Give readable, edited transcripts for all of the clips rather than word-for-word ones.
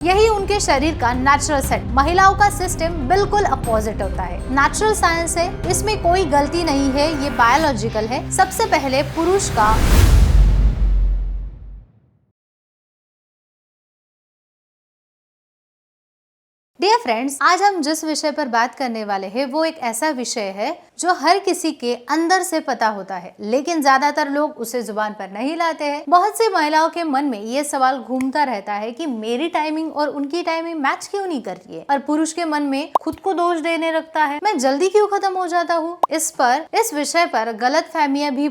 यही उनके शरीर का नेचुरल सेट। महिलाओं का सिस्टम बिल्कुल अपोजिट होता है। नेचुरल साइंस है, इसमें कोई गलती नहीं है, ये बायोलॉजिकल है। सबसे पहले पुरुष का डियर फ्रेंड्स, आज हम जिस विषय पर बात करने वाले हैं वो एक ऐसा विषय है जो हर किसी के अंदर से पता होता है, लेकिन ज्यादातर लोग उसे जुबान पर नहीं लाते हैं। बहुत सी महिलाओं के मन में ये सवाल घूमता रहता है कि मेरी टाइमिंग और उनकी टाइमिंग मैच क्यों नहीं कर रही है, और पुरुष के मन में खुद को दोष देने लगता है, मैं जल्दी क्यों खत्म हो जाता हूँ। इस विषय पर गलतफहमियां भी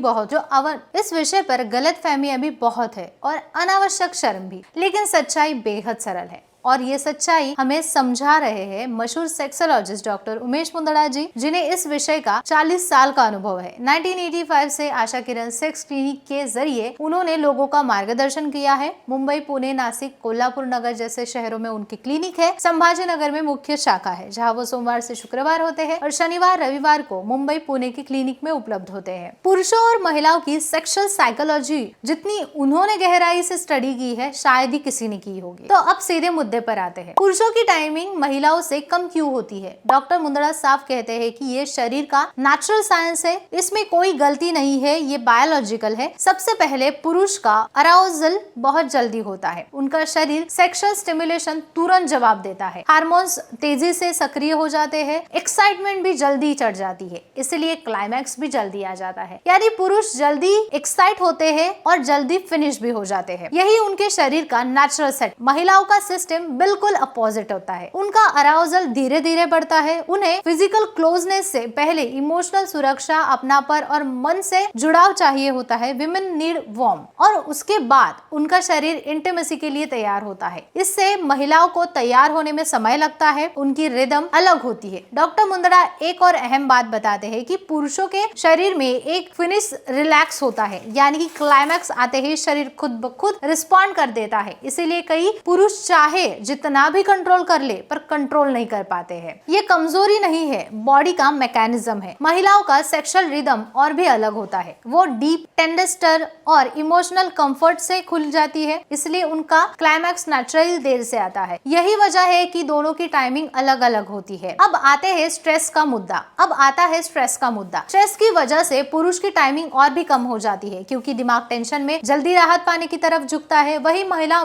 बहुत है और अनावश्यक शर्म भी, लेकिन सच्चाई बेहद सरल है। और ये सच्चाई हमें समझा रहे हैं मशहूर सेक्सोलॉजिस्ट डॉक्टर उमेश मुंदड़ा जी, जिन्हें इस विषय का 40 साल का अनुभव है। 1985 से आशा किरण सेक्स क्लिनिक के जरिए उन्होंने लोगों का मार्गदर्शन किया है। मुंबई, पुणे, नासिक, कोल्हापुर नगर जैसे शहरों में उनकी क्लिनिक है। संभाजी नगर में मुख्य शाखा है, जहाँ वो सोमवार से शुक्रवार होते हैं और शनिवार रविवार को मुंबई, पुणे की क्लिनिक में उपलब्ध होते हैं। पुरुषों और महिलाओं की सेक्सुअल साइकोलॉजी जितनी उन्होंने गहराई से स्टडी की है, शायद ही किसी ने की होगी। तो अब सीधे मुद्दे पर आते हैं। पुरुषों की टाइमिंग महिलाओं से कम क्यों होती है? डॉक्टर मुंदड़ा साफ कहते हैं कि ये शरीर का नेचुरल साइंस है, इसमें कोई गलती नहीं है, ये बायोलॉजिकल है। सबसे पहले पुरुष का अराउजल बहुत जल्दी होता है। उनका शरीर सेक्सुअल स्टिमुलेशन तुरंत जवाब देता है, हार्मोन्स तेजी से सक्रिय हो जाते हैं, एक्साइटमेंट भी जल्दी चढ़ जाती है, इसलिए क्लाइमैक्स भी जल्दी आ जाता है। यानी पुरुष जल्दी एक्साइट होते हैं और जल्दी फिनिश भी हो जाते हैं। यही उनके शरीर का नेचुरल सेट। महिलाओं का सिस्टम बिल्कुल अपोजिट होता है। उनका अराउजल धीरे धीरे बढ़ता है। उन्हें फिजिकल क्लोजनेस से पहले इमोशनल सुरक्षा, अपनापन और मन से जुड़ाव चाहिए होता है। विमेन नीड वार्म, और उसके बाद उनका शरीर इंटीमेसी के लिए तैयार होता है। इससे महिलाओं को तैयार होने में समय लगता है। उनकी रिदम अलग होती है। डॉक्टर मुंदड़ा एक और अहम बात बताते हैं कि पुरुषों के शरीर में एक फिनिश रिलैक्स होता है, यानी कि क्लाइमैक्स आते ही शरीर खुद ब खुद रिस्पॉन्ड कर देता है। इसीलिए कई पुरुष चाहे जितना भी कंट्रोल कर ले पर कंट्रोल नहीं कर पाते हैं। ये कमजोरी नहीं है, बॉडी का मैकेनिज्म है। महिलाओं का सेक्सुअल रिदम और भी अलग होता है। वो डीप, टेंडर और इमोशनल कंफर्ट से खुल जाती है, इसलिए उनका क्लाइमैक्स नेचुरली देर से आता है। यही वजह है कि दोनों की टाइमिंग अलग अलग होती है। अब आते हैं स्ट्रेस का मुद्दा। स्ट्रेस की वजह से पुरुष की टाइमिंग और भी कम हो जाती है, क्योंकि दिमाग टेंशन में जल्दी राहत पाने की तरफ झुकता है। वही महिलाओं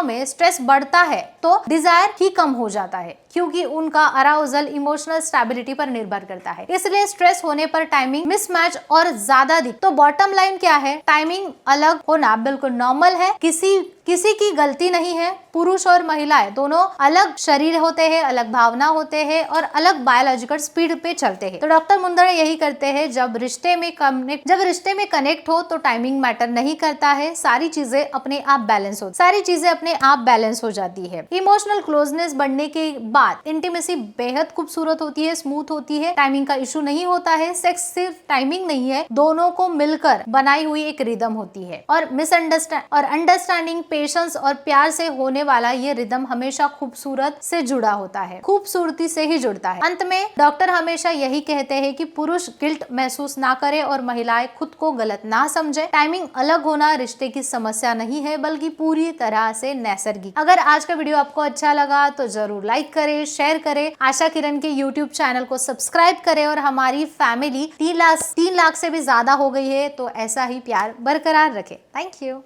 में स्ट्रेस बढ़ता है तो डिजायर ही कम हो जाता है, क्योंकि उनका अराउजल इमोशनल स्टेबिलिटी पर निर्भर करता है। इसलिए स्ट्रेस होने पर टाइमिंग मिसमैच और ज्यादा दिख। तो बॉटम लाइन क्या है? टाइमिंग अलग होना बिल्कुल नॉर्मल है, किसी की गलती नहीं है। पुरुष और महिलाएं दोनों अलग शरीर होते हैं, अलग भावना होते हैं और अलग बायोलॉजिकल स्पीड पे चलते हैं। तो डॉक्टर मुंदड़ा यही करते हैं, जब रिश्ते में कनेक्ट हो तो टाइमिंग मैटर नहीं करता है। सारी चीजें अपने आप बैलेंस हो जाती है। इमोशनल क्लोजनेस बढ़ने के बाद इंटीमेसी बेहद खूबसूरत होती है, स्मूथ होती है। टाइमिंग का इशू नहीं होता है। सेक्स सिर्फ टाइमिंग नहीं है, दोनों को मिलकर बनाई हुई एक रिदम होती है। और अंडरस्टैंडिंग, पेशेंस और प्यार से होने वाला ये रिदम हमेशा खूबसूरत से जुड़ा होता है, खूबसूरती से ही जुड़ता है। अंत में डॉक्टर हमेशा यही कहते हैं कि पुरुष गिल्ट महसूस ना करे और महिलाएं खुद को गलत ना समझे। टाइमिंग अलग होना रिश्ते की समस्या नहीं है, बल्कि पूरी तरह से नैसर्गिक। अगर आज का वीडियो आपको अच्छा लगा तो जरूर लाइक करें, शेयर करें, आशा किरण के यूट्यूब चैनल को सब्सक्राइब करें, और हमारी फैमिली 3 लाख से भी ज्यादा हो गई है, तो ऐसा ही प्यार बरकरार रखें। Thank you.